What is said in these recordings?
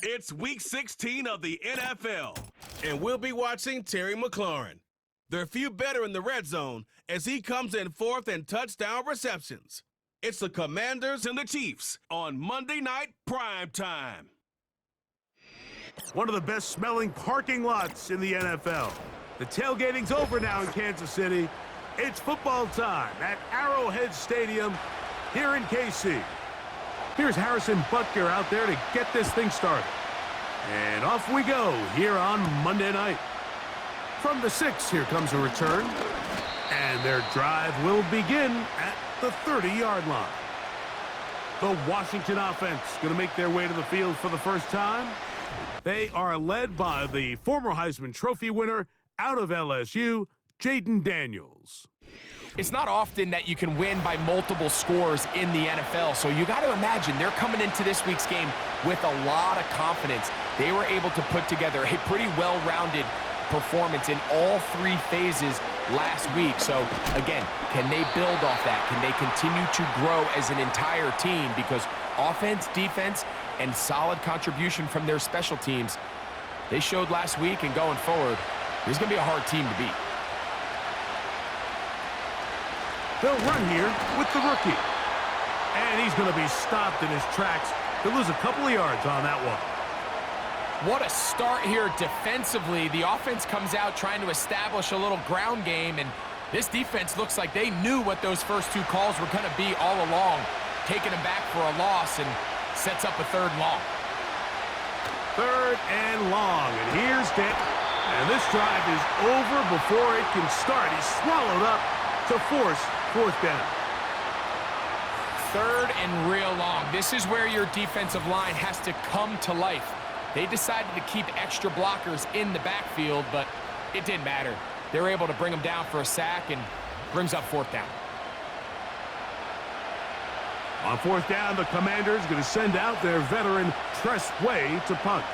It's Week 16 of the NFL, and we'll be watching Terry McLaurin. There are few better in the red zone as he comes in fourth in touchdown receptions. It's the Commanders and the Chiefs on Monday Night Primetime. One of the best-smelling parking lots in the NFL. The tailgating's over now in Kansas City. It's football time at Arrowhead Stadium here in KC. Here's Harrison Butker out there to get this thing started. And off we go here on Monday night. From the 6, here comes a return. And their drive will begin at the 30-yard line. The Washington offense going to make their way to the field for the first time. They are led by the former Heisman Trophy winner out of LSU, Jayden Daniels. It's not often that you can win by multiple scores in the NFL, so you got to imagine they're coming into this week's game with a lot of confidence. They were able to put together a pretty well-rounded performance in all 3 phases last week. So, again, can they build off that? Can they continue to grow as an entire team? Because offense, defense, and solid contribution from their special teams, they showed last week, and going forward, this is going to be a hard team to beat. They'll run here with the rookie. And he's going to be stopped in his tracks. He'll lose a couple of yards on that one. What a start here defensively. The offense comes out trying to establish a little ground game, and this defense looks like they knew what those first 2 calls were going to be all along, taking them back for a loss, and sets up a 3rd and long. 3rd and long, and here's Dan. And this drive is over before it can start. He's swallowed up to force 4th down. 3rd and real long. This is where your defensive line has to come to life. They decided to keep extra blockers in the backfield, but it didn't matter. They were able to bring them down for a sack and brings up 4th down. On 4th down, the Commanders going to send out their veteran Tress Way to punt,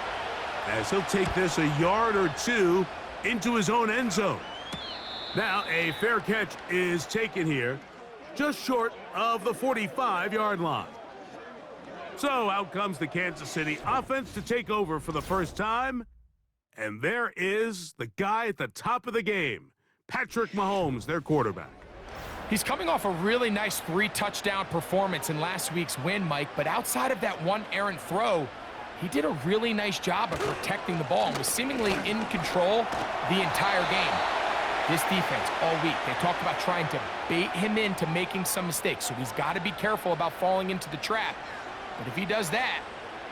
as he'll take this a yard or 2 into his own end zone. Now a fair catch is taken here, just short of the 45-yard line. So out comes the Kansas City offense to take over for the first time. And there is the guy at the top of the game, Patrick Mahomes, their quarterback. He's coming off a really nice 3-touchdown performance in last week's win, Mike, but outside of that one errant throw, he did a really nice job of protecting the ball and was seemingly in control the entire game. This defense all week, they talked about trying to bait him into making some mistakes, so he's got to be careful about falling into the trap. But if he does that,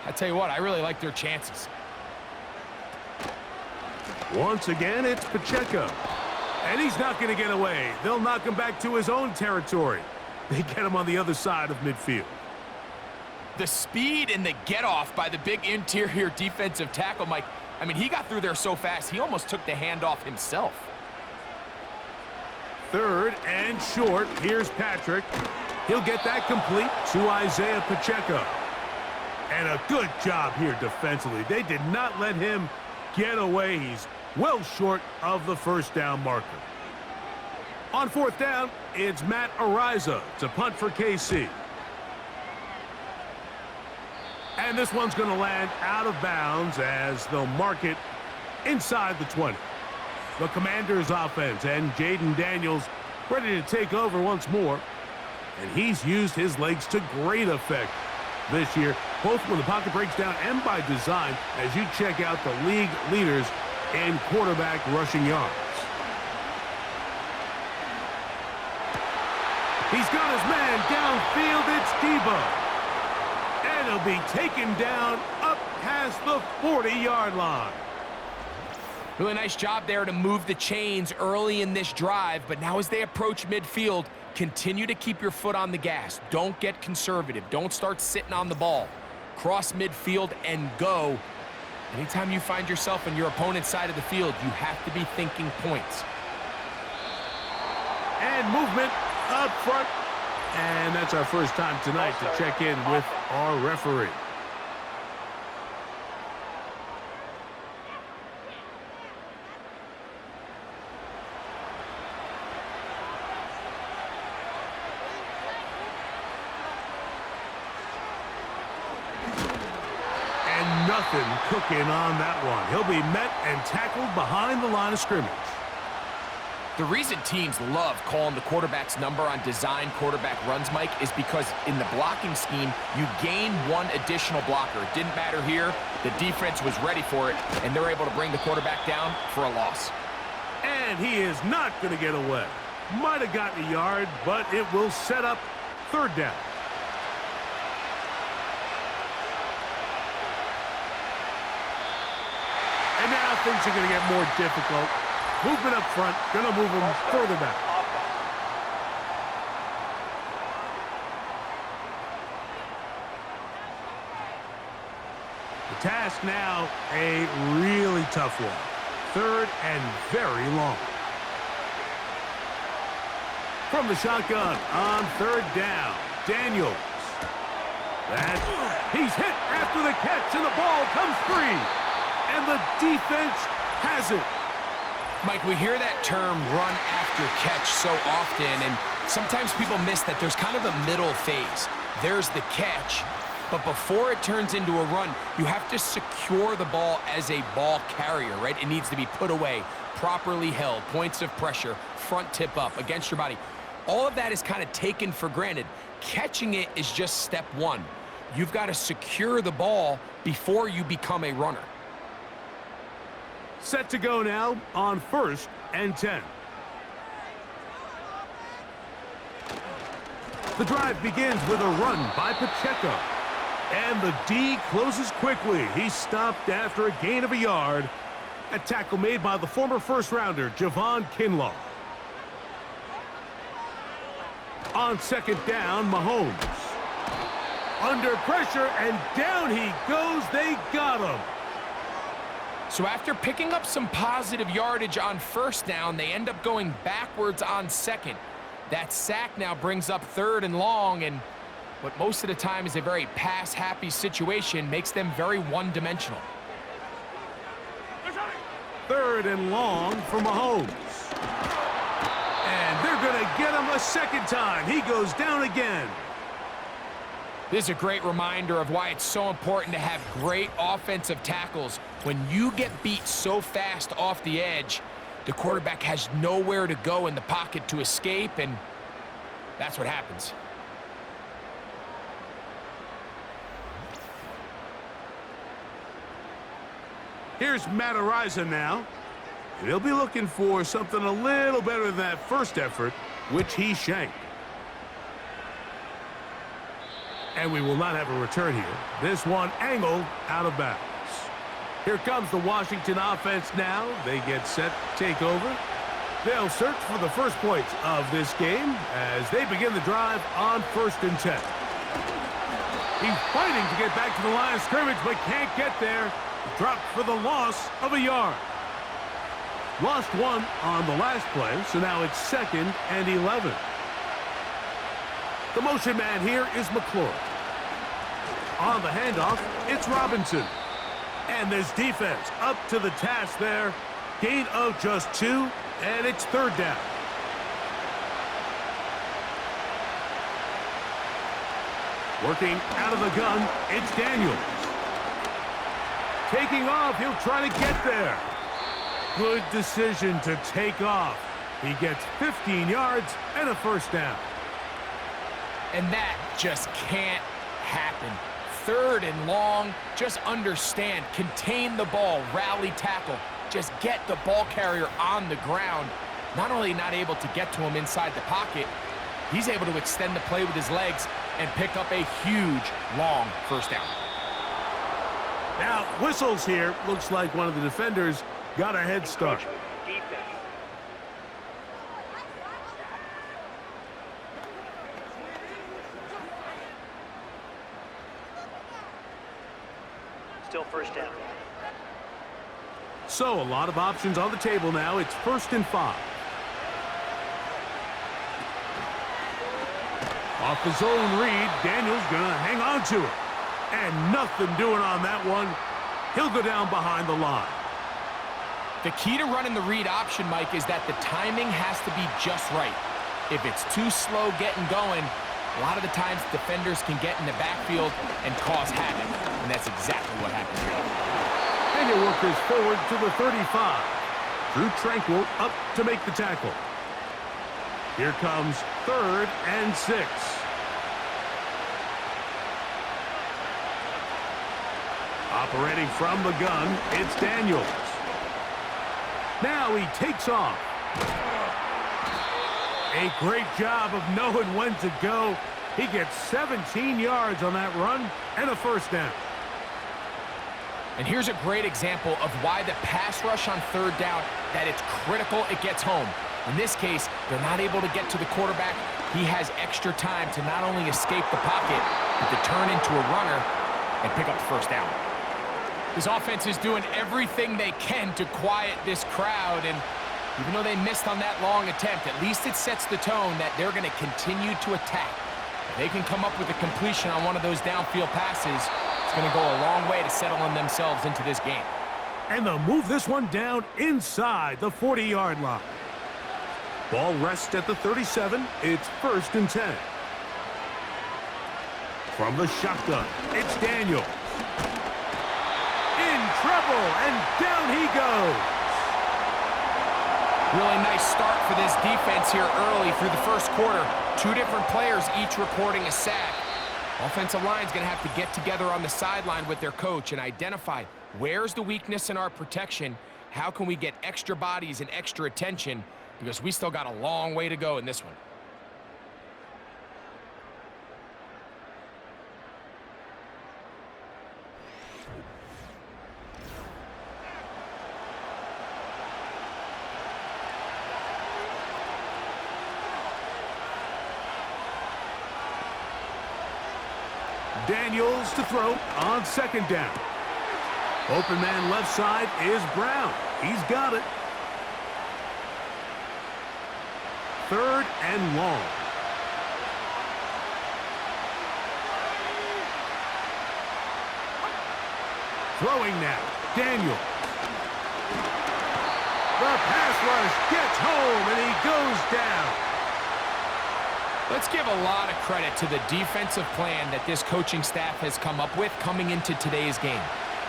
I tell you what, I really like their chances. Once again, it's Pacheco. And he's not going to get away. They'll knock him back to his own territory. They get him on the other side of midfield. The speed and the get-off by the big interior defensive tackle, Mike, I mean, he got through there so fast, he almost took the handoff himself. 3rd and short. Here's Patrick. He'll get that complete to Isaiah Pacheco. And a good job here defensively. They did not let him get away. He's well short of the 1st down marker. On 4th down, it's Matt Araiza to punt for KC. And this one's going to land out of bounds as they'll mark it inside the 20. The Commanders offense and Jayden Daniels ready to take over once more. And he's used his legs to great effect this year, both when the pocket breaks down and by design, as you check out the league leaders in quarterback rushing yards. He's got his man downfield. It's Debo. And he'll be taken down up past the 40-yard line. Really nice job there to move the chains early in this drive, but now as they approach midfield, continue to keep your foot on the gas. Don't get conservative. Don't start sitting on the ball. Cross midfield and go. Anytime you find yourself on your opponent's side of the field, you have to be thinking points. And movement up front. And that's our first time tonight to check in with our referee. nothing cooking on that one. He'll be met and tackled behind the line of scrimmage. The reason teams love calling the quarterback's number on design quarterback runs, Mike, is because in the blocking scheme, you gain one additional blocker. It didn't matter here. The defense was ready for it, and they're able to bring the quarterback down for a loss. And he is not going to get away. Might have gotten a yard, but it will set up third down. And now things are going to get more difficult. Movement up front, going to move him further back. The task now, a really tough one. Third and very long. From the shotgun on third down, Daniels. He's hit after the catch, and the ball comes free. And the defense has it. Mike, we hear that term run after catch so often, and sometimes people miss that there's kind of a middle phase. There's the catch, but before it turns into a run, you have to secure the ball as a ball carrier, right? It needs to be put away, properly held, points of pressure, front tip up against your body. All of that is kind of taken for granted. Catching it is just step one. You've got to secure the ball before you become a runner. Set to go now on 1st and 10. The drive begins with a run by Pacheco. And the D closes quickly. He stopped after a gain of a yard. A tackle made by the former first-rounder, Javon Kinlaw. On 2nd down, Mahomes. Under pressure, and down he goes. They got him. So after picking up some positive yardage on 1st down, they end up going backwards on 2nd. That sack now brings up 3rd and long, and what most of the time is a very pass-happy situation makes them very one-dimensional. 3rd and long for Mahomes. And they're going to get him a second time. He goes down again. This is a great reminder of why it's so important to have great offensive tackles. When you get beat so fast off the edge, the quarterback has nowhere to go in the pocket to escape, and that's what happens. Here's Matt Araiza now. He'll be looking for something a little better than that first effort, which he shanked. And we will not have a return here. This one angled out of bounds. Here comes the Washington offense now. They get set to take over. They'll search for the first points of this game as they begin the drive on 1st and 10. He's fighting to get back to the line of scrimmage, but can't get there. Dropped for the loss of a yard. Lost one on the last play, so now it's 2nd and 11. The motion man here is McLaurin. On the handoff, it's Robinson. And this defense up to the task there. Gain of just 2, and it's 3rd down. Working out of the gun, it's Daniels. Taking off, he'll try to get there. Good decision to take off. He gets 15 yards and a 1st down. And that just can't happen. 3rd and long, just understand, contain the ball, rally tackle, just get the ball carrier on the ground. Not only not able to get to him inside the pocket, he's able to extend the play with his legs and pick up a huge, long 1st down. Now, whistles here. Looks like one of the defenders got a head start. Still 1st down. So, a lot of options on the table now. It's 1st and 5. Off the zone read, Daniels gonna hang on to it. And nothing doing on that one. He'll go down behind the line. The key to running the read option, Mike, is that the timing has to be just right. If it's too slow getting going, a lot of the times defenders can get in the backfield and cause havoc, and that's exactly what happened here. And your workers forward to the 35. Drew Tranquill up to make the tackle. Here comes 3rd and 6. Operating from the gun, it's Daniels. Now he takes off. A great job of knowing when to go. He gets 17 yards on that run and a first down. And here's a great example of why the pass rush on 3rd down, that it's critical it gets home. In this case, they're not able to get to the quarterback. He has extra time to not only escape the pocket, but to turn into a runner and pick up the first down. This offense is doing everything they can to quiet this crowd, and even though they missed on that long attempt, at least it sets the tone that they're going to continue to attack. If they can come up with a completion on one of those downfield passes, it's going to go a long way to settling themselves into this game. And they'll move this one down inside the 40-yard line. Ball rests at the 37. It's 1st and 10. From the shotgun, it's Daniels. In trouble, and down he goes. Really nice start for this defense here early through the first quarter. 2 different players each recording a sack. Offensive line's going to have to get together on the sideline with their coach and identify where's the weakness in our protection, how can we get extra bodies and extra attention, because we still got a long way to go in this one. Daniels to throw on 2nd down. Open man left side is Brown. He's got it. 3rd and long. Throwing now, Daniels. The pass rush gets home and he goes down. Let's give a lot of credit to the defensive plan that this coaching staff has come up with coming into today's game.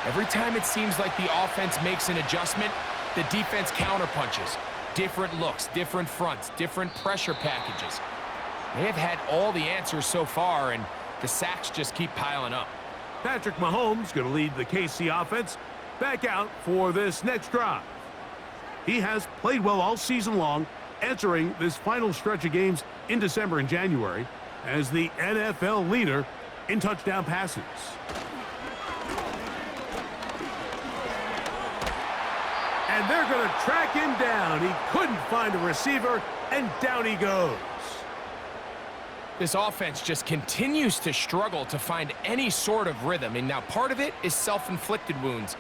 Every time it seems like the offense makes an adjustment, the defense counterpunches. Different looks, different fronts, different pressure packages. They have had all the answers so far, and the sacks just keep piling up. Patrick Mahomes going to lead the KC offense back out for this next drive. He has played well all season long, entering this final stretch of games in December and January as the NFL leader in touchdown passes. And they're going to track him down. He couldn't find a receiver, and down he goes. This offense just continues to struggle to find any sort of rhythm. And now part of it is self-inflicted wounds,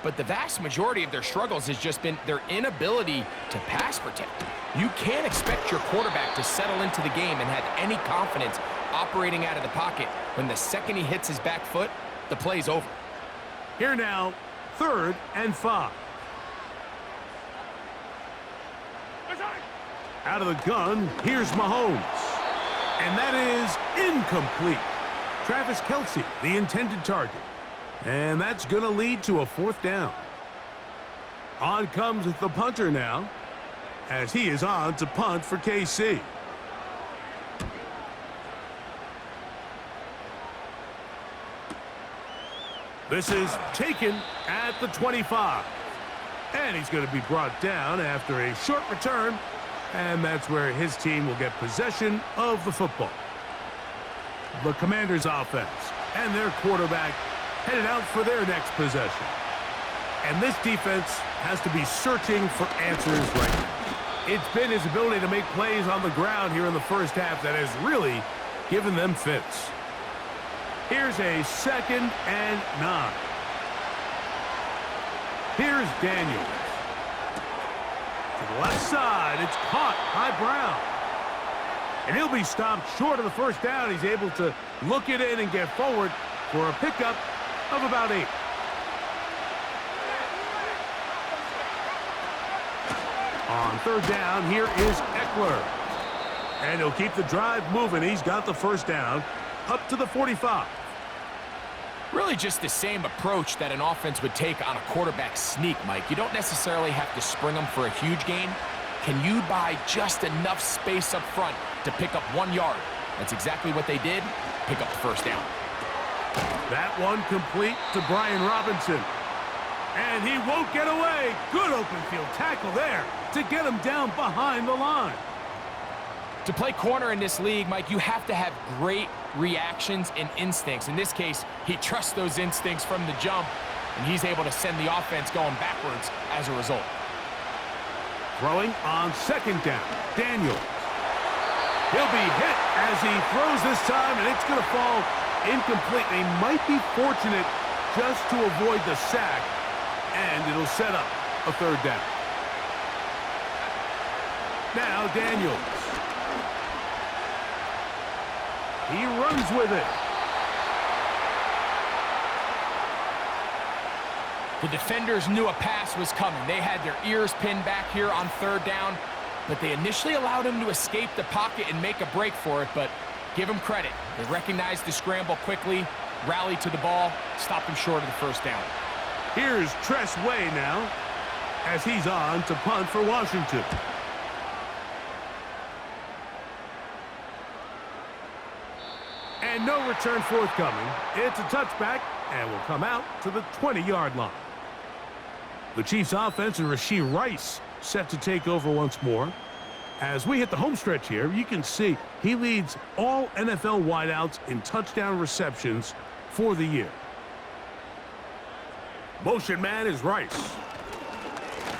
but the vast majority of their struggles has just been their inability to pass protect. You can't expect your quarterback to settle into the game and have any confidence operating out of the pocket when the second he hits his back foot, the play's over. Here now, 3rd and 5. Out of the gun, here's Mahomes. And that is incomplete. Travis Kelce, the intended target. And that's going to lead to a 4th down. On comes the punter now, as he is on to punt for KC. This is taken at the 25. And he's going to be brought down after a short return. And that's where his team will get possession of the football. The Commanders' offense and their quarterback headed out for their next possession. And this defense has to be searching for answers right now. It's been his ability to make plays on the ground here in the first half that has really given them fits. Here's a 2nd and 9. Here's Daniels. To the left side, it's caught by Brown. And he'll be stopped short of the first down. He's able to look it in and get forward for a pickup of about 8. On 3rd down, here is Eckler. And he'll keep the drive moving. He's got the first down up to the 45. Really just the same approach that an offense would take on a quarterback sneak, Mike. You don't necessarily have to spring them for a huge gain. Can you buy just enough space up front to pick up 1 yard? That's exactly what they did. Pick up the first down. That one complete to Brian Robinson. And he won't get away. Good open field tackle there to get him down behind the line. To play corner in this league, Mike, you have to have great reactions and instincts. In this case, he trusts those instincts from the jump, and he's able to send the offense going backwards as a result. Throwing on second down, Daniels. He'll be hit as he throws this time, and it's going to fall incomplete. They might be fortunate just to avoid the sack, and it'll set up a third down. Now Daniels. He runs with it. The defenders knew a pass was coming. They had their ears pinned back here on third down, but they initially allowed him to escape the pocket and make a break for it, but give him credit. They recognized the scramble quickly, rallied to the ball, stopped him short of the first down. Here's Tress Way now as he's on to punt for Washington. And no return forthcoming. It's a touchback and will come out to the 20-yard line. The Chiefs offense and Rashee Rice set to take over once more. As we hit the home stretch here, you can see he leads all NFL wideouts in touchdown receptions for the year. Motion man is Rice.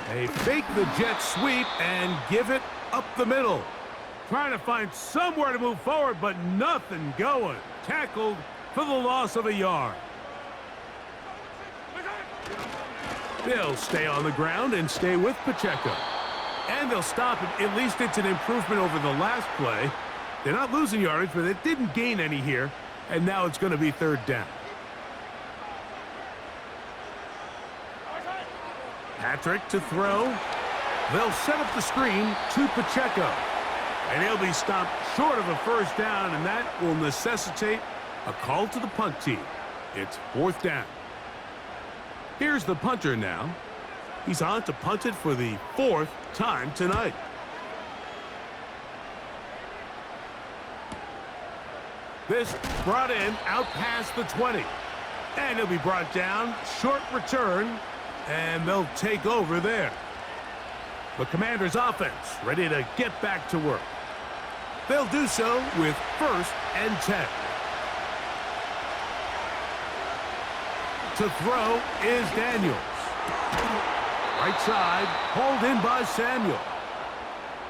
They fake the jet sweep and give it up the middle. Trying to find somewhere to move forward, but nothing going. Tackled for the loss of a yard. They'll stay on the ground and stay with Pacheco. And they'll stop it. At least it's an improvement over the last play. They're not losing yardage, but they didn't gain any here. And now it's going to be third down. Patrick to throw. They'll set up the screen to Pacheco. And he'll be stopped short of a first down, and that will necessitate a call to the punt team. It's fourth down. Here's the punter now. He's on to punt it for the fourth time tonight. This brought in out past the 20. And he'll be brought down. Short return, and they'll take over there. The Commanders' offense ready to get back to work. They'll do so with 1st and 10. To throw is Daniels. Right side, hauled in by Samuel.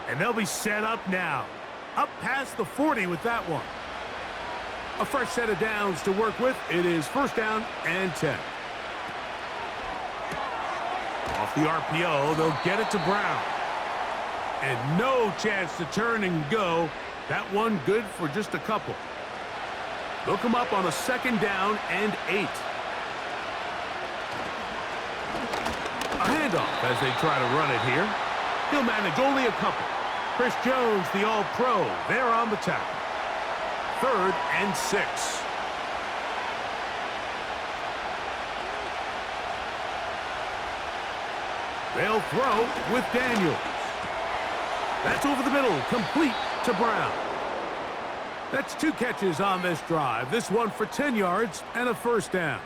And they'll be set up now. Up past the 40 with that one. A fresh set of downs to work with. It is 1st down and 10. Off the RPO, they'll get it to Brown. And no chance to turn and go. That one good for just a couple. They'll come up on a 2nd down and 8. A handoff as they try to run it here. He'll manage only a couple. Chris Jones, the All-Pro, there on the tackle. 3rd and 6. They'll throw with Daniels. That's over the middle, complete to Brown. That's 2 catches on this drive. This one for 10 yards and a 1st down.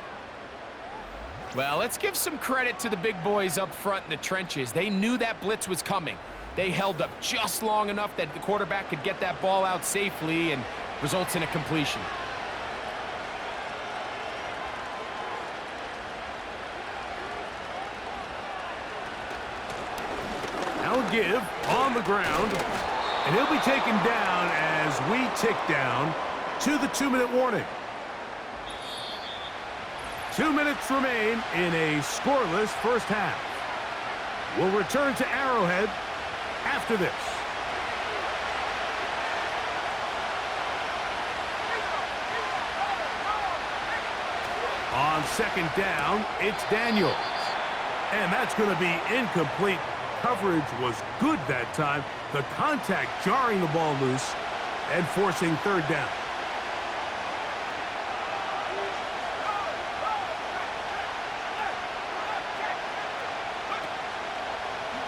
Well, let's give some credit to the big boys up front in the trenches. They knew that blitz was coming. They held up just long enough that the quarterback could get that ball out safely and results in a completion. Now give on the ground, and he'll be taken down as we tick down to the 2-minute warning. 2 minutes remain in a scoreless first half. We'll return to Arrowhead after this. On 2nd down, it's Daniels. And that's going to be incomplete. coverage was good that time. The contact jarring the ball loose and forcing third down.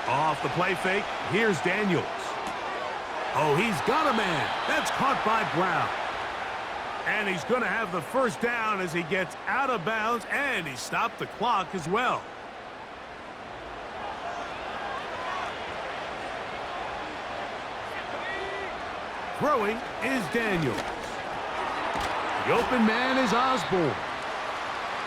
Off the play fake, here's Daniels. Oh, he's got a man. That's caught by Brown. And he's going to have the first down as he gets out of bounds, and he stopped the clock as well. Throwing is Daniels. The open man is Osborne.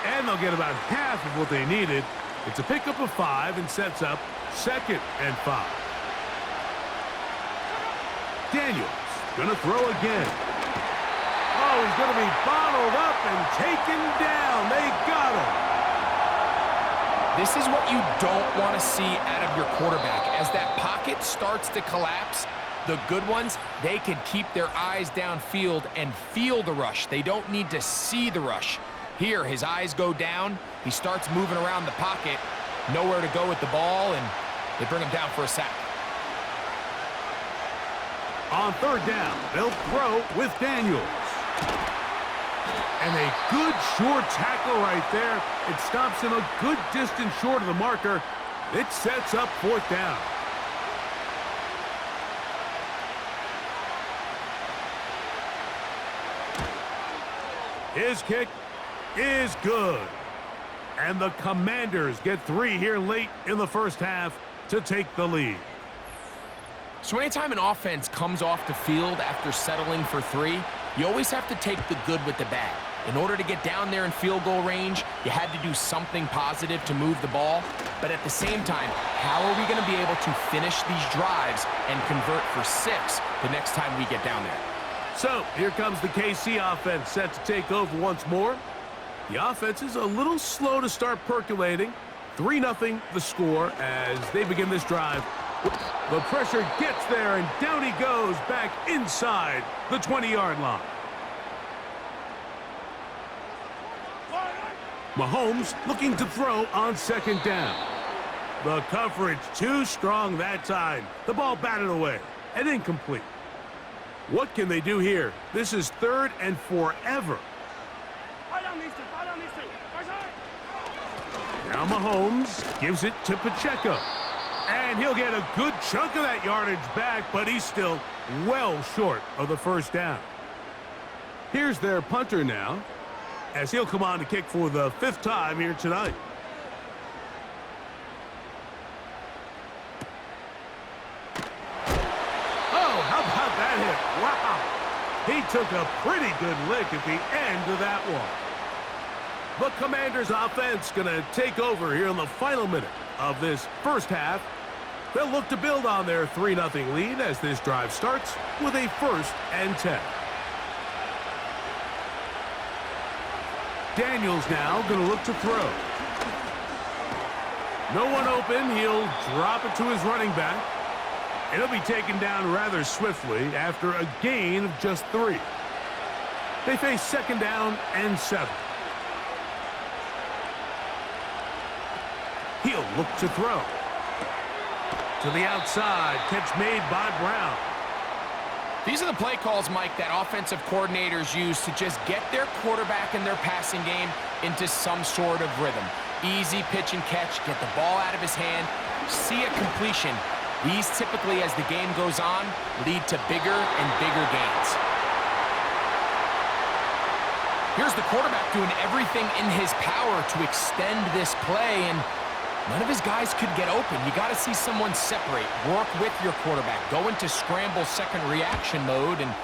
And they'll get about half of what they needed. It's a pickup of 5 and sets up 2nd and 5. Daniels going to throw again. Oh, he's going to be bottled up and taken down. They got him. This is what you don't want to see out of your quarterback. As that pocket starts to collapse, the good ones, they can keep their eyes downfield and feel the rush. They don't need to see the rush. Here, his eyes go down. He starts moving around the pocket. Nowhere to go with the ball, and they bring him down for a sack. On third down, they'll throw with Daniels. And a good short tackle right there. It stops him a good distance short of the marker. It sets up 4th down. His kick is good. And the Commanders get 3 here late in the first half to take the lead. So anytime an offense comes off the field after settling for 3, you always have to take the good with the bad. In order to get down there in field goal range, you had to do something positive to move the ball. But at the same time, how are we going to be able to finish these drives and convert for 6 the next time we get down there? So here comes the KC offense set to take over once more. The offense is a little slow to start percolating. 3-0 the score as they begin this drive. The pressure gets there, and down he goes back inside the 20-yard line. Mahomes looking to throw on 2nd down. The coverage too strong that time. The ball batted away and incomplete. What can they do here? This is 3rd and forever. Now Mahomes gives it to Pacheco. And he'll get a good chunk of that yardage back, but he's still well short of the first down. Here's their punter now, as he'll come on to kick for the 5th time here tonight. Oh, how about that hit? Wow. He took a pretty good lick at the end of that one. The Commanders' offense going to take over here in the final minute of this first half. They'll look to build on their 3-0 lead as this drive starts with a 1st and 10. Daniels now going to look to throw. No one open. He'll drop it to his running back. It'll be taken down rather swiftly after a gain of just 3. They face 2nd down and 7. He'll look to throw. To the outside, catch made by Brown. These are the play calls, Mike, that offensive coordinators use to just get their quarterback and their passing game into some sort of rhythm. Easy pitch and catch, get the ball out of his hand, see a completion. These typically, as the game goes on, lead to bigger and bigger gains. Here's the quarterback doing everything in his power to extend this play, and none of his guys could get open. You got to see someone separate, work with your quarterback, go into scramble second reaction mode, and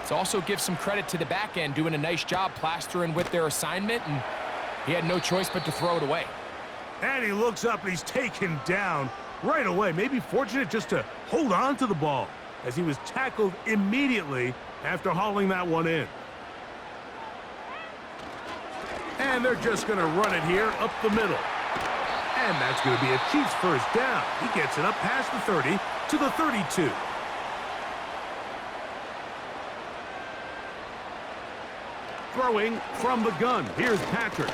it also gives some credit to the back end doing a nice job plastering with their assignment, and he had no choice but to throw it away. And he looks up and he's taken down right away. Maybe fortunate just to hold on to the ball as he was tackled immediately after hauling that one in. And they're just going to run it here up the middle. And that's going to be a Chiefs first down. He gets it up past the 30 to the 32. Throwing from the gun. Here's Patrick.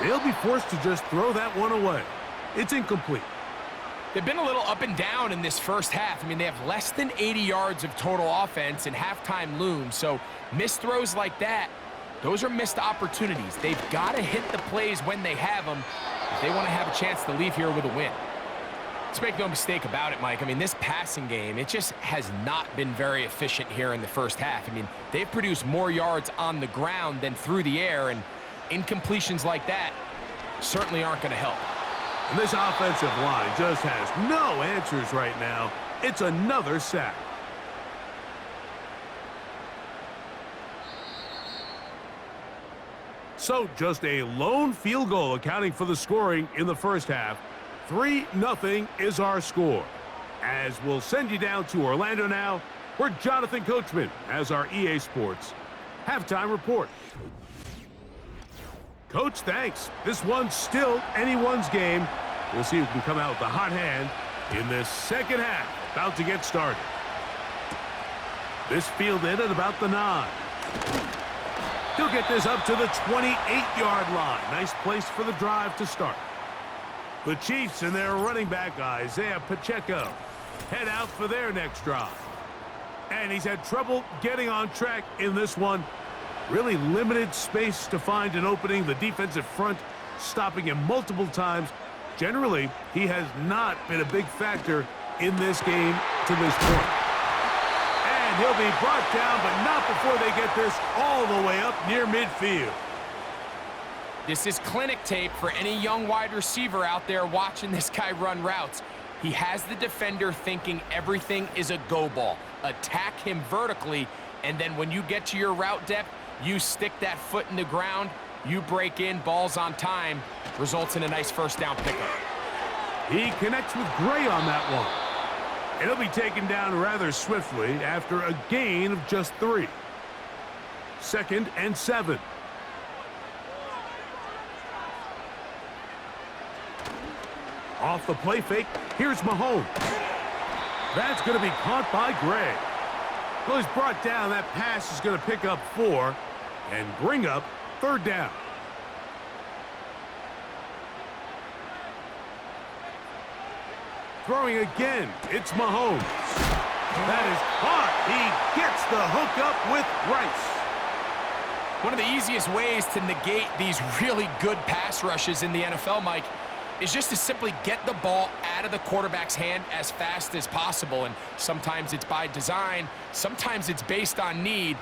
They'll be forced to just throw that one away. It's incomplete. They've been a little up and down in this first half. I mean, they have less than 80 yards of total offense and halftime looms. So missed throws like that, those are missed opportunities. They've got to hit the plays when they have them if they want to have a chance to leave here with a win. Let's make no mistake about it, Mike. I mean, this passing game, it just has not been very efficient here in the first half. I mean, they've produced more yards on the ground than through the air, and incompletions like that certainly aren't going to help. And this offensive line just has no answers right now. It's another sack. So just a lone field goal accounting for the scoring in the first half. 3-0 is our score. As we'll send you down to Orlando now, where Jonathan Coachman has our EA Sports halftime report. Coach, thanks. This one's still anyone's game. We'll see who can come out with the hot hand in this second half. About to get started. This fielded at about the 9. He'll get this up to the 28-yard line. Nice place for the drive to start. The Chiefs and their running back, Isaiah Pacheco, head out for their next drive. And he's had trouble getting on track in this one. Really limited space to find an opening. The defensive front stopping him multiple times. Generally, he has not been a big factor in this game to this point. And he'll be brought down, but not before they get this all the way up near midfield. This is clinic tape for any young wide receiver out there watching this guy run routes. He has the defender thinking everything is a go ball. Attack him vertically, and then when you get to your route depth, you stick that foot in the ground, you break in, balls on time, results in a nice first down pickup. He connects with Gray on that one. And he'll be taken down rather swiftly after a gain of just 3. 2nd and 7. Off the play fake, here's Mahomes. That's going to be caught by Gray. Well, he's brought down. That pass is going to pick up 4 and bring up 3rd down. Throwing again, it's Mahomes. That is caught. He gets the hook up with Rice. One of the easiest ways to negate these really good pass rushes in the NFL, Mike, is just to simply get the ball out of the quarterback's hand as fast as possible. And sometimes it's by design, sometimes it's based on need.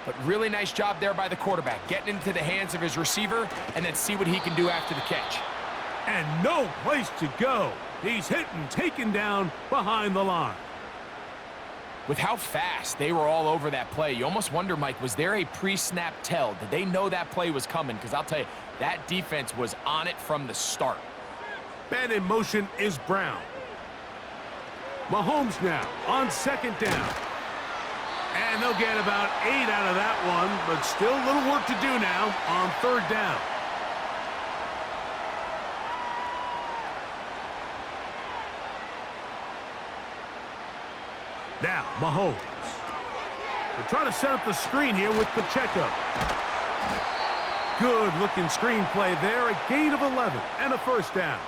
But really nice job there by the quarterback, getting into the hands of his receiver and then see what he can do after the catch. And no place to go. He's hit and taken down behind the line. With how fast they were all over that play, you almost wonder, Mike, was there a pre-snap tell? Did they know that play was coming? Because I'll tell you, that defense was on it from the start. Man in motion is Brown. Mahomes now on 2nd down. And they'll get about 8 out of that one, but still a little work to do now on 3rd down. Now, Mahomes. They're trying to set up the screen here with Pacheco. Good-looking screenplay there, a gain of 11 and a 1st down.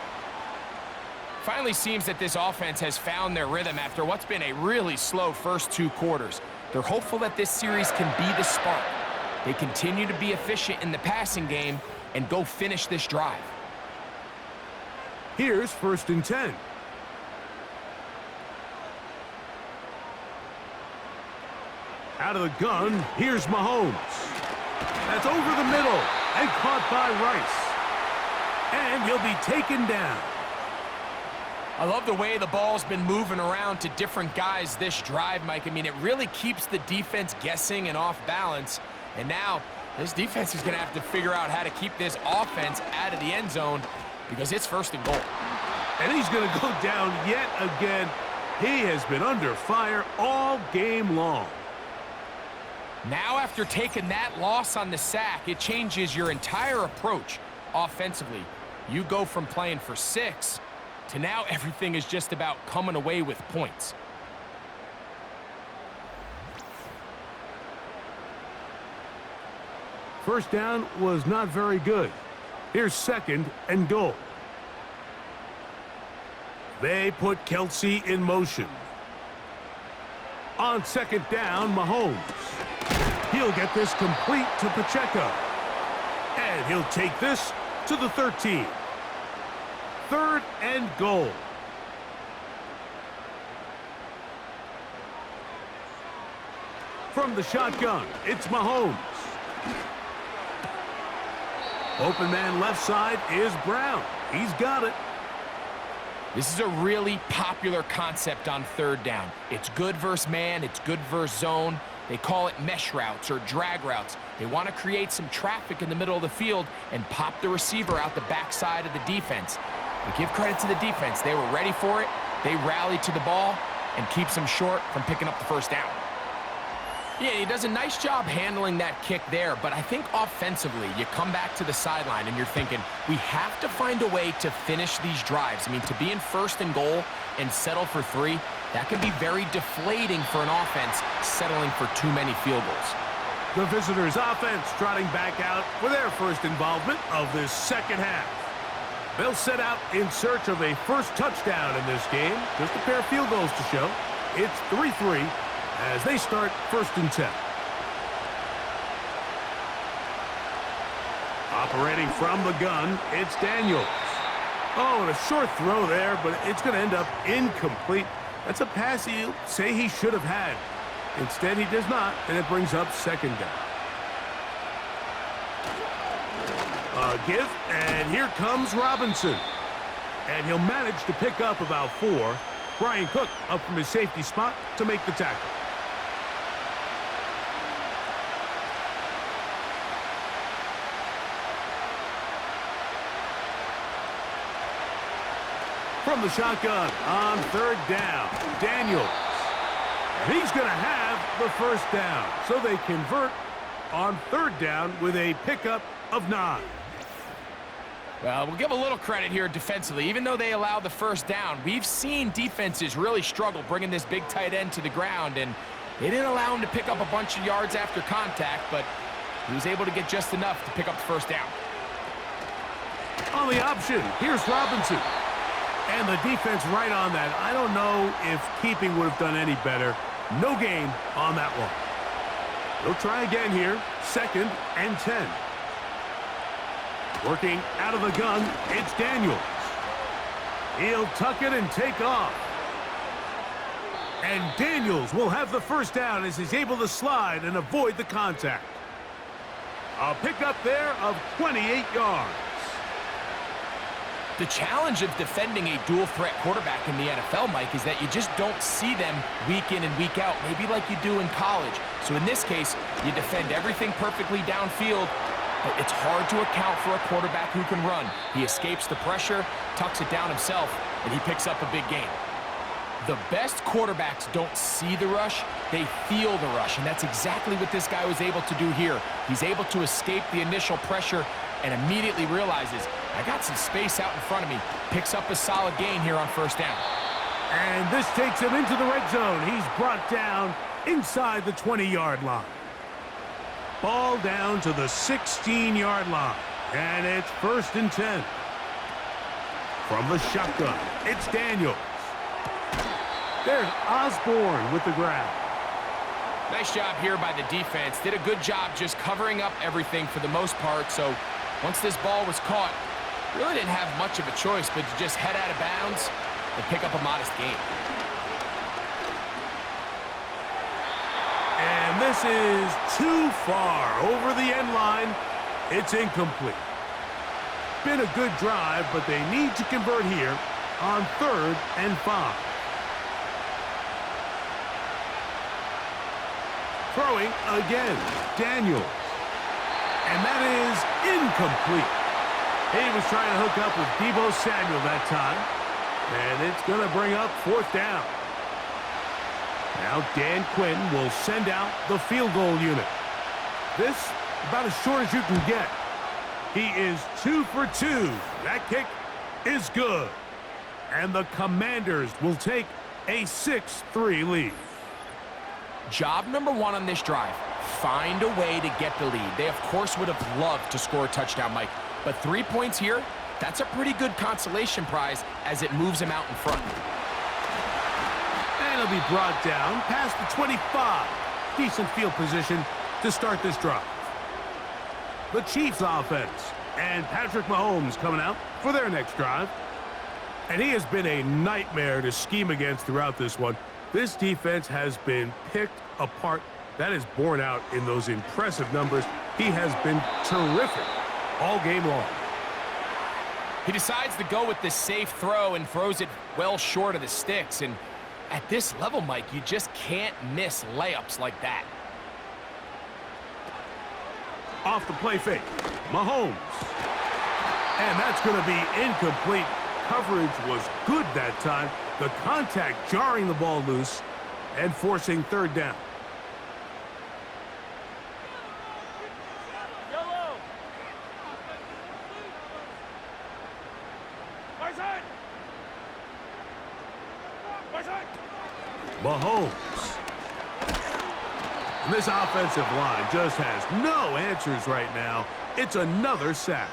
Finally seems that this offense has found their rhythm after what's been a really slow first 2 quarters. They're hopeful that this series can be the spark. They continue to be efficient in the passing game and go finish this drive. Here's 1st and 10. Out of the gun, here's Mahomes. That's over the middle and caught by Rice. And he'll be taken down. I love the way the ball's been moving around to different guys this drive, Mike. I mean, it really keeps the defense guessing and off balance. And now this defense is going to have to figure out how to keep this offense out of the end zone because it's 1st and goal. And he's going to go down yet again. He has been under fire all game long. Now, after taking that loss on the sack, it changes your entire approach offensively. You go from playing for 6 to now everything is just about coming away with points. First down was not very good. Here's 2nd and goal. They put Kelsey in motion. On 2nd down, Mahomes. He'll get this complete to Pacheco. And he'll take this to the 13. 3rd and goal. From the shotgun, it's Mahomes. Open man left side is Brown. He's got it. This is a really popular concept on 3rd down. It's good versus man, it's good versus zone. They call it mesh routes or drag routes. They want to create some traffic in the middle of the field and pop the receiver out the backside of the defense. But give credit to the defense. They were ready for it. They rallied to the ball and keeps them short from picking up the 1st down. Yeah, he does a nice job handling that kick there, but I think offensively, you come back to the sideline and you're thinking, we have to find a way to finish these drives. I mean, to be in 1st and goal and settle for 3, that can be very deflating for an offense settling for too many field goals. The visitors' offense trotting back out for their first involvement of this 2nd half. They'll set out in search of a first touchdown in this game. Just a pair of field goals to show. It's 3-3 as they start 1st and 10. Operating from the gun, it's Daniels. Oh, and a short throw there, but it's going to end up incomplete. That's a pass he'll say he should have had. Instead, he does not, and it brings up 2nd down. A give, and here comes Robinson. And he'll manage to pick up about 4. Brian Cook up from his safety spot to make the tackle. From the shotgun on 3rd down, Daniels. And he's going to have the 1st down. So they convert on 3rd down with a pickup of 9. Well, we'll give a little credit here defensively. Even though they allow the 1st down, we've seen defenses really struggle bringing this big tight end to the ground, and they didn't allow him to pick up a bunch of yards after contact, but he was able to get just enough to pick up the 1st down. On the option, here's Robinson. And the defense right on that. I don't know if keeping would have done any better. No gain on that one. They'll try again here. 2nd and 10. Working out of the gun, it's Daniels. He'll tuck it and take off. And Daniels will have the 1st down as he's able to slide and avoid the contact. A pickup there of 28 yards. The challenge of defending a dual-threat quarterback in the NFL, Mike, is that you just don't see them week in and week out, maybe like you do in college. So in this case, you defend everything perfectly downfield, but it's hard to account for a quarterback who can run. He escapes the pressure, tucks it down himself, and he picks up a big gain. The best quarterbacks don't see the rush, they feel the rush, and that's exactly what this guy was able to do here. He's able to escape the initial pressure and immediately realizes, I got some space out in front of me. Picks up a solid gain here on 1st down. And this takes him into the red zone. He's brought down inside the 20-yard line. Ball down to the 16-yard line. And it's 1st and 10. From the shotgun, it's Daniels. There's Osborne with the grab. Nice job here by the defense. Did a good job just covering up everything for the most part. So once this ball was caught, really didn't have much of a choice but to just head out of bounds and pick up a modest gain. And this is too far over the end line. It's incomplete. Been a good drive, but they need to convert here on 3rd and 5. Throwing again, Daniels. And that is incomplete. He was trying to hook up with Deebo Samuel that time. And it's going to bring up 4th down. Now Dan Quinn will send out the field goal unit. This, about as short as you can get. He is 2 for 2. That kick is good. And the Commanders will take a 6-3 lead. Job number 1 on this drive, find a way to get the lead. They, of course, would have loved to score a touchdown, Mike. But 3 points here, that's a pretty good consolation prize as it moves him out in front. And he'll be brought down past the 25. Decent field position to start this drive. The Chiefs offense and Patrick Mahomes coming out for their next drive. And he has been a nightmare to scheme against throughout this one. This defense has been picked apart. That is borne out in those impressive numbers. He has been terrific all game long. He decides to go with this safe throw and throws it well short of the sticks. And at this level, Mike, you just can't miss layups like that. Off the play fake, Mahomes. And that's going to be incomplete. Coverage was good that time. The contact jarring the ball loose and forcing third down. Mahomes. And this offensive line just has no answers right now. It's another sack.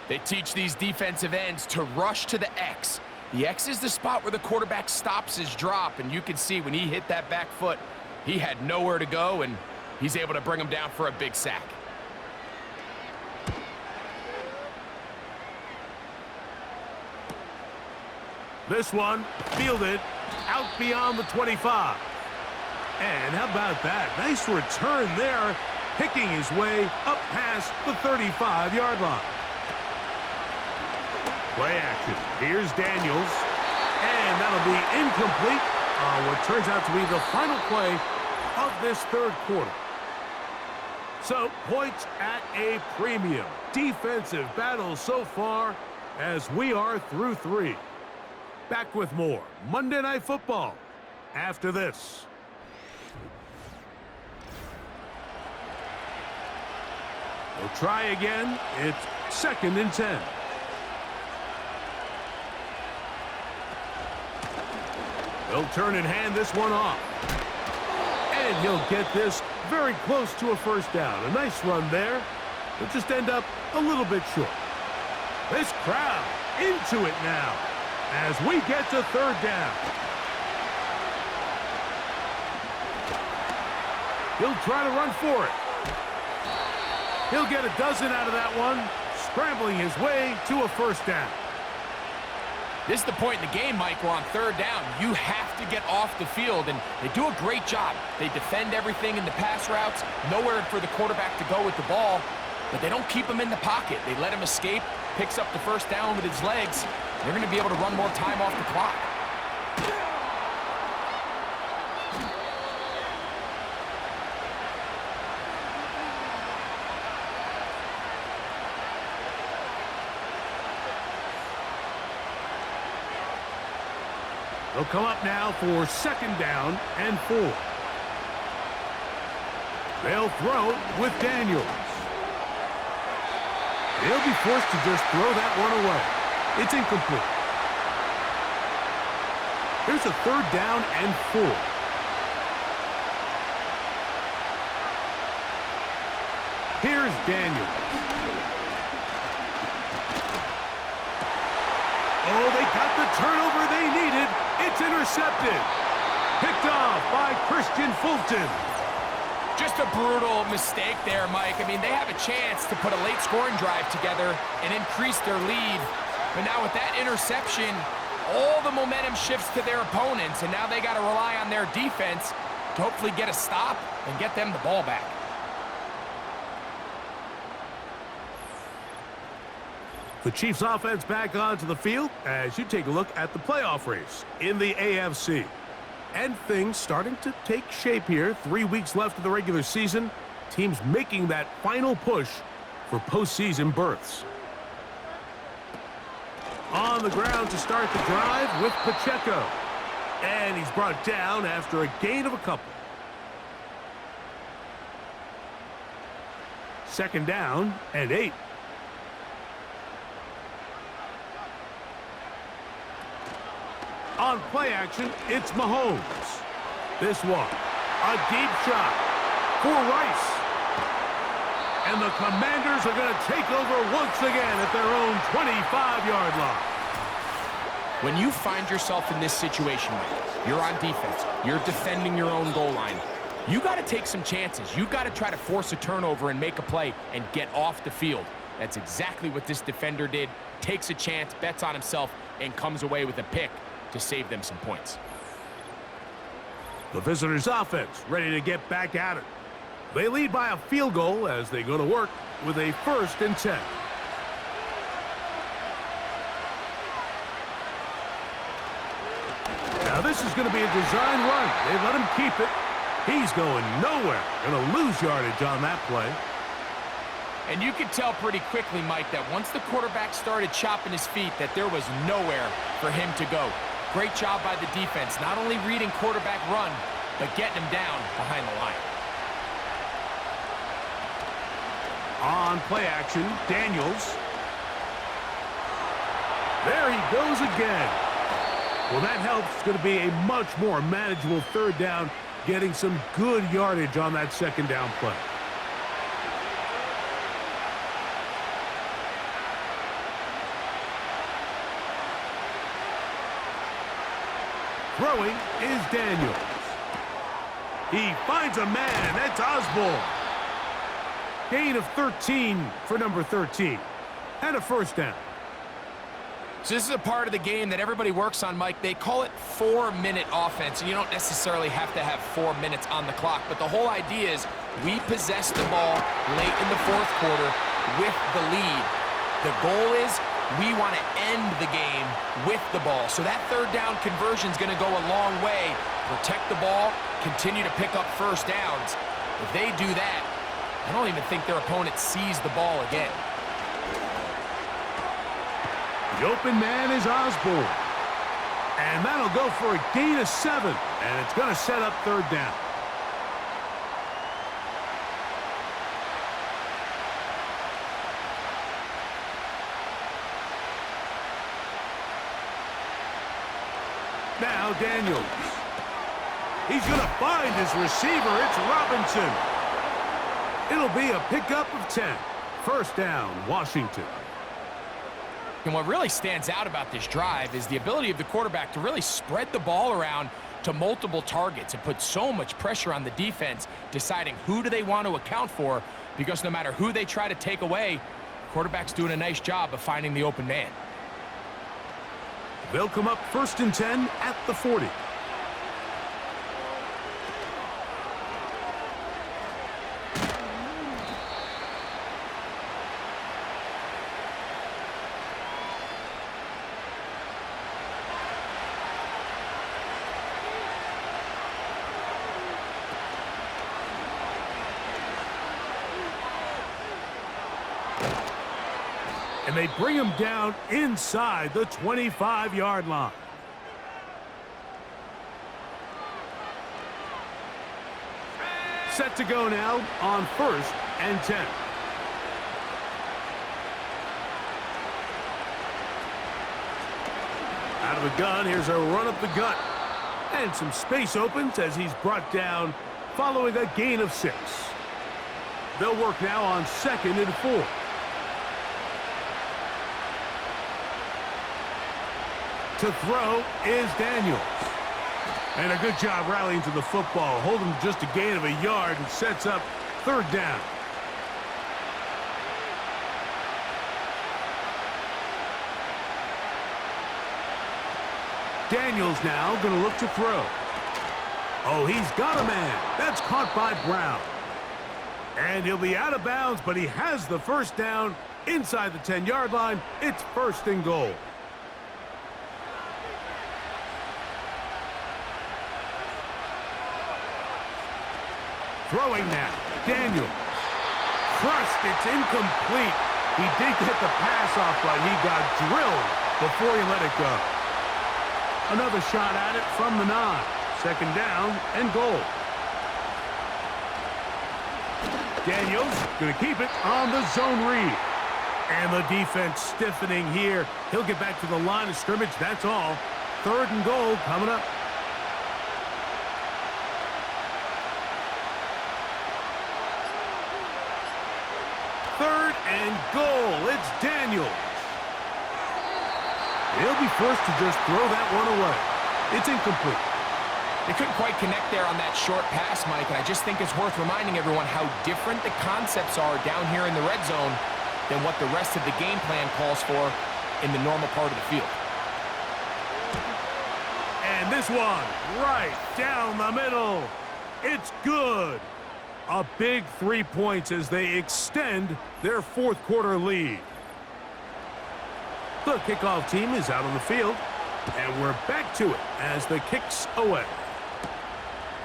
They teach these defensive ends to rush to the X. The X is the spot where the quarterback stops his drop, and you can see when he hit that back foot, he had nowhere to go, and he's able to bring him down for a big sack. This one fielded out beyond the 25. And how about that? Nice return there, picking his way up past the 35-yard line. Play action. Here's Daniels. And that'll be incomplete on what turns out to be the final play of this third quarter. So, points at a premium. Defensive battle so far as we are through 3. Back with more Monday Night Football after this. We'll try again. It's 2nd and 10. They'll turn and hand this one off. And he'll get this very close to a first down. A nice run there. He'll just end up a little bit short. This crowd into it now as we get to third down. He'll try to run for it. He'll get a dozen out of that one, scrambling his way to a first down. This is the point in the game, Mike, where on third down, you have to get off the field, and they do a great job. They defend everything in the pass routes, nowhere for the quarterback to go with the ball, but they don't keep him in the pocket. They let him escape, picks up the first down with his legs. They're going to be able to run more time off the clock. They'll come up now for 2nd down and 4. They'll throw with Daniels. They'll be forced to just throw that one away. It's incomplete. Here's a 3rd down and 4. Here's Daniels. Oh, they got the turnover they needed. It's intercepted. Picked off by Christian Fulton. Just a brutal mistake there, Mike. I mean, they have a chance to put a late scoring drive together and increase their lead. But now with that interception, all the momentum shifts to their opponents, and now they got to rely on their defense to hopefully get a stop and get them the ball back. The Chiefs offense back onto the field as you take a look at the playoff race in the AFC. And things starting to take shape here. 3 weeks left of the regular season. Teams making that final push for postseason berths. On the ground to start the drive with Pacheco. And he's brought down after a gain of a couple. 2nd down and 8. On play action, it's Mahomes. This one, a deep shot for Rice. And the Commanders are going to take over once again at their own 25-yard line. When you find yourself in this situation, Mike, you're on defense, you're defending your own goal line, you got to take some chances. You got to try to force a turnover and make a play and get off the field. That's exactly what this defender did. Takes a chance, bets on himself, and comes away with a pick to save them some points. The visitors' offense ready to get back at it. They lead by a field goal as they go to work with a 1st and 10. Now this is going to be a design run. They let him keep it. He's going nowhere. Going to lose yardage on that play. And you could tell pretty quickly, Mike, that once the quarterback started chopping his feet, that there was nowhere for him to go. Great job by the defense, not only reading quarterback run, but getting him down behind the line. On play action, Daniels. There he goes again. Well, that helps. It's going to be a much more manageable 3rd down, getting some good yardage on that 2nd down play. Throwing is Daniels. He finds a man. That's Osborne. Gain of 13 for number 13. And a 1st down. So this is a part of the game that everybody works on, Mike. They call it 4-minute offense, and you don't necessarily have to have 4 minutes on the clock. But the whole idea is we possess the ball late in the 4th quarter with the lead. The goal is we want to end the game with the ball. So that 3rd down conversion is going to go a long way. Protect the ball, continue to pick up 1st downs. If they do that, I don't even think their opponent sees the ball again. The open man is Osborne. And that'll go for a gain of 7. And it's going to set up 3rd down. Now Daniels. He's going to find his receiver. It's Robinson. It'll be a pickup of 10. 1st down, Washington. And what really stands out about this drive is the ability of the quarterback to really spread the ball around to multiple targets and put so much pressure on the defense, deciding who do they want to account for, because no matter who they try to take away, the quarterback's doing a nice job of finding the open man. They'll come up 1st and 10 at the 40. And they bring him down inside the 25-yard line. Set to go now on 1st and 10. Out of the gun, here's a run up the gut. And some space opens as he's brought down following a gain of 6. They'll work now on 2nd and 4. To throw is Daniels. And a good job rallying to the football. Holding just a gain of a yard and sets up 3rd down. Daniels now going to look to throw. Oh, he's got a man. That's caught by Brown. And he'll be out of bounds, but he has the 1st down inside the 10-yard line. It's 1st and goal. Throwing now, Daniels. Crushed, it's incomplete. He did get the pass off, but he got drilled before he let it go. Another shot at it from the 9. 2nd down and goal. Daniels going to keep it on the zone read. And the defense stiffening here. He'll get back to the line of scrimmage, that's all. 3rd and goal coming up. That's Daniels. He'll be forced to just throw that one away. It's incomplete. They couldn't quite connect there on that short pass, Mike, and I just think it's worth reminding everyone how different the concepts are down here in the red zone than what the rest of the game plan calls for in the normal part of the field. And this one, right down the middle. It's good. A big 3 points as they extend their fourth quarter lead. The kickoff team is out on the field, and we're back to it as the kick's away.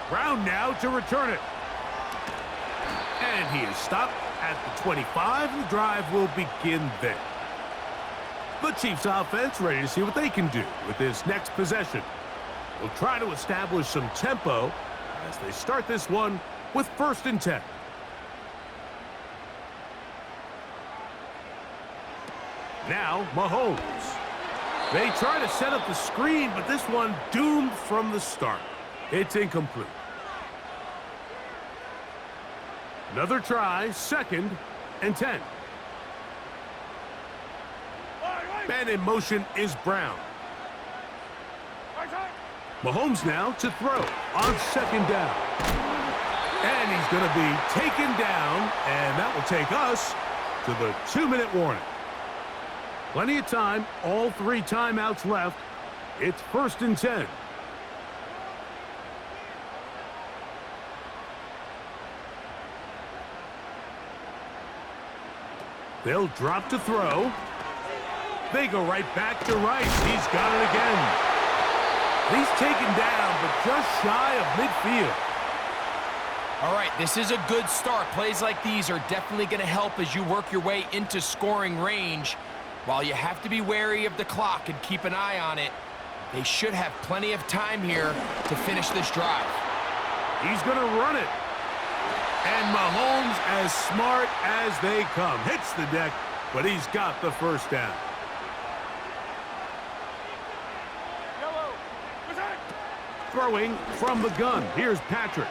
Brown now to return it. And he is stopped at the 25, and the drive will begin there. The Chiefs offense ready to see what they can do with this next possession. They'll try to establish some tempo as they start this one with 1st and 10. Now, Mahomes. They try to set up the screen, but this one doomed from the start. It's incomplete. Another try, 2nd and 10. Man in motion is Brown. Mahomes now to throw on 2nd down. And he's going to be taken down, and that will take us to the 2-minute warning. Plenty of time, all 3 timeouts left. It's 1st and 10. They'll drop to throw. They go right back to Rice. He's got it again. He's taken down, but just shy of midfield. All right, this is a good start. Plays like these are definitely going to help as you work your way into scoring range. While you have to be wary of the clock and keep an eye on it, they should have plenty of time here to finish this drive. He's going to run it. And Mahomes, as smart as they come, hits the deck, but he's got the 1st down. Throwing from the gun. Here's Patrick.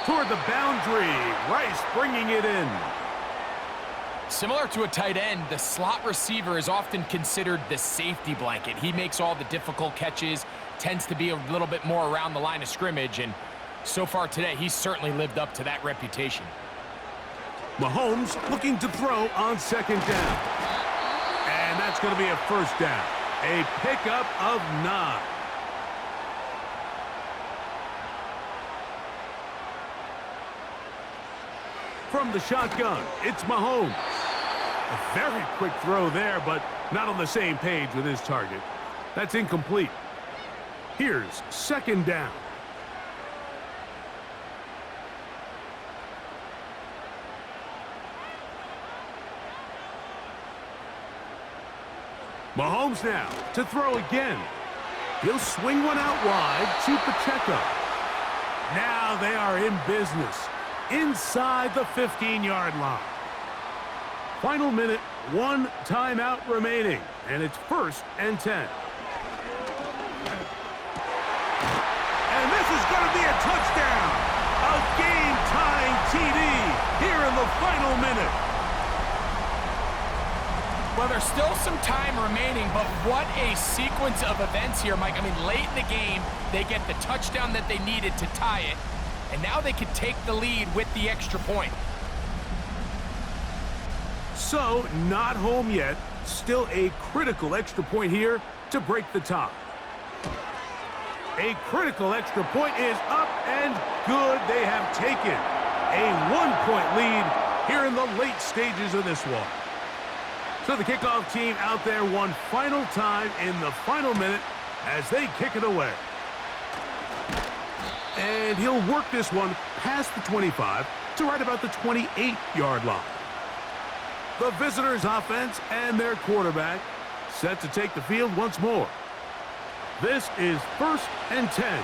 Toward the boundary. Rice bringing it in. Similar to a tight end, the slot receiver is often considered the safety blanket. He makes all the difficult catches, tends to be a little bit more around the line of scrimmage, and so far today, he's certainly lived up to that reputation. Mahomes looking to throw on 2nd down. And that's going to be a 1st down. A pickup of 9. From the shotgun, it's Mahomes. A very quick throw there, but not on the same page with his target. That's incomplete. Here's 2nd down. Mahomes now to throw again. He'll swing one out wide to Pacheco. Now they are in business inside the 15-yard line. Final minute, 1 timeout remaining, and it's 1st and 10. And this is going to be a touchdown. A game-tying TD here in the final minute. Well, there's still some time remaining, but what a sequence of events here, Mike. I mean, late in the game, they get the touchdown that they needed to tie it, and now they can take the lead with the extra point. So, not home yet. Still a critical extra point here to break the tie. A critical extra point is up and good. They have taken a 1-point lead here in the late stages of this one. So the kickoff team out there one final time in the final minute as they kick it away. And he'll work this one past the 25 to right about the 28-yard line. The visitors' offense and their quarterback set to take the field once more. This is 1st and 10.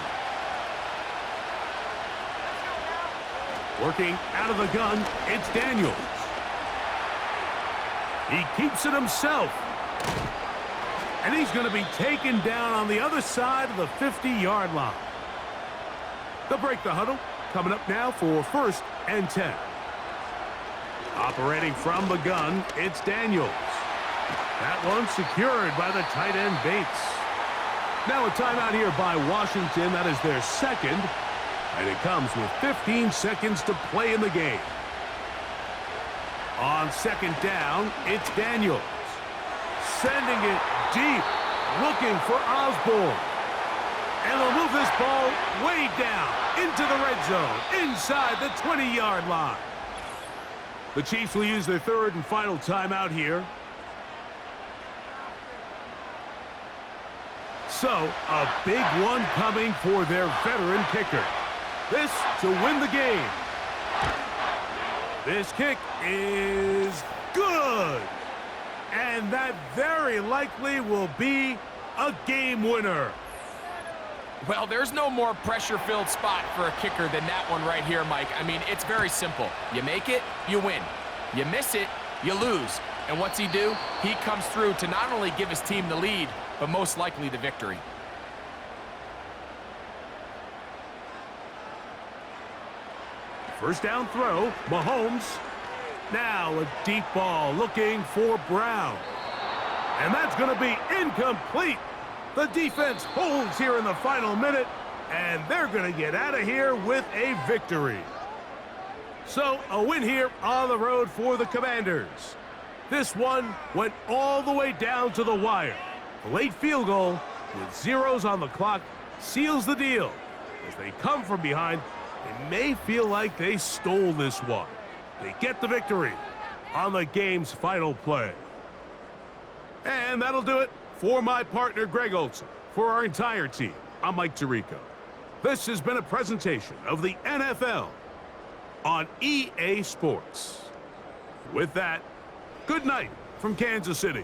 Working out of the gun, it's Daniels. He keeps it himself. And he's going to be taken down on the other side of the 50-yard line. They'll break the huddle. Coming up now for 1st and 10. Operating from the gun, it's Daniels. That one secured by the tight end Bates. Now a timeout here by Washington. That is their second. And it comes with 15 seconds to play in the game. On second down, it's Daniels. Sending it deep, looking for Osborne. And they'll move this ball way down into the red zone, inside the 20-yard line. The Chiefs will use their third and final timeout here. So, a big one coming for their veteran kicker. This to win the game. This kick is good. And that very likely will be a game winner. Well, there's no more pressure-filled spot for a kicker than that one right here, Mike. I mean, it's very simple. You make it, you win. You miss it, you lose. And what's he do? He comes through to not only give his team the lead, but most likely the victory. First down throw, Mahomes. Now a deep ball looking for Brown. And that's going to be incomplete. The defense holds here in the final minute, and they're going to get out of here with a victory. So a win here on the road for the Commanders. This one went all the way down to the wire. The late field goal with zeros on the clock seals the deal. As they come from behind, they may feel like they stole this one. They get the victory on the game's final play. And that'll do it for my partner, Greg Olson. For our entire team, I'm Mike Tirico. This has been a presentation of the NFL on EA Sports. With that, good night from Kansas City.